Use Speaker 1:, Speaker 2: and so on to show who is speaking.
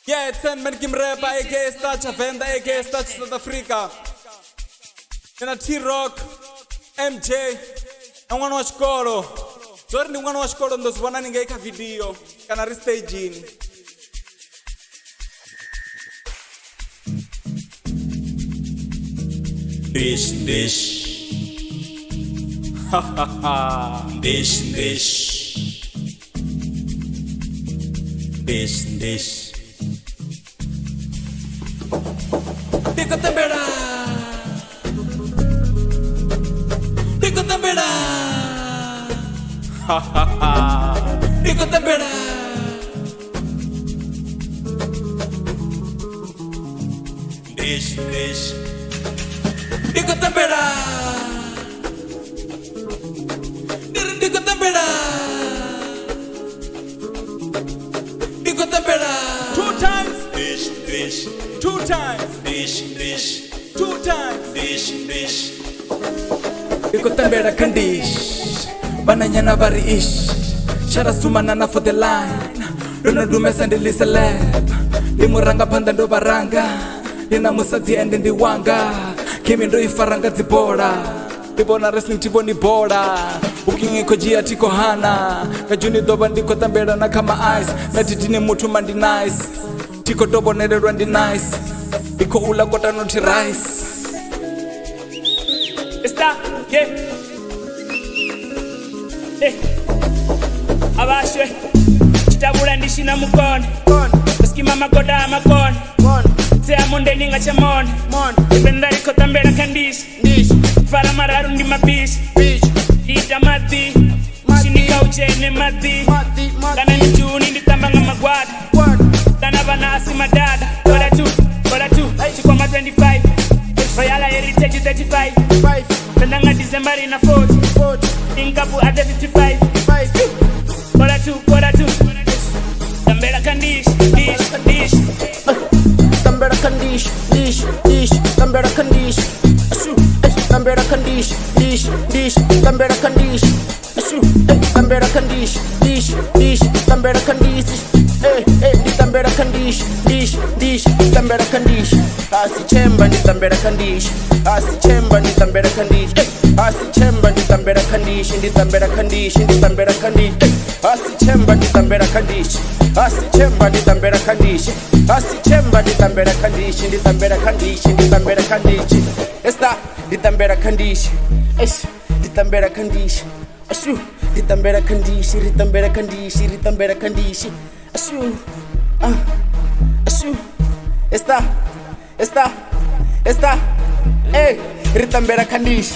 Speaker 1: Yeah, it's Sandman Kim Rapper, aka Stacha Venda, aka Stacha South Africa. Nina T-Rock, MJ, na mwana wa xikolo. Zori ni mwana wa xikolo ndo zivona ninge eka video kana ri stagini. Dish ha ha ha. Dish Dico tambera ha ha ha. Dico tambera Dish Dico tambera Dico tambera Dico tambera. 2 times dish 2 times dish 2 times dish Dico tambera kandish bananyana bari ish shara sumanana for the line dono dumesa ndilisa lab limuranga panda ndo baranga ina musati ende ndiwanga kimi ndo ifaranga dzibora ndibona wrestling tiboni bora ukinge kojia tiko hana kajuni doba ndiko tambera na kama ice na titini mutu mandi nice tiko dobo nererwa ndi nice iko ula kota noti rice
Speaker 2: Está, yeah. Abashwe chitabula ndishina mukone Baskima magoda amakone Tea monde ninga chamone Ibenda riko tambera kandish Fara mararu ndi mabish Ita mati Shinika uchene mati Dana ni juni ndi tambanga magwada Dana banasi madada Koda tu Chikwa ma 25 Royala heritage 35 Tandanga December ina 40 Inkapu ate 55 Koda tu Tambera kandish Dish
Speaker 3: Tambera kandish Tambera kandish Tambera kandish Dish Tambera kandish Tambera kandish Dish Tambera kandish Tambera kandish Dish Tambera kandish Asi chemba ni tambera kandish Asi chemba ni tambera kandish Asi chemba ni tambera kandish Ndi tambera kandish Ndi tambera kandish Asi chemba ni tambera kandish Asi chemba ni tambera kandish Asi chemba ni tambera kandish Ndi tambera kandish Ndi tambera kandish Esta Ndi tambera kandish Ndi tambera kandish Ashu Ndi tambera kandish Ndi tambera kandish Ndi tambera kandish Ashu Ashu Esta Ritambera kandish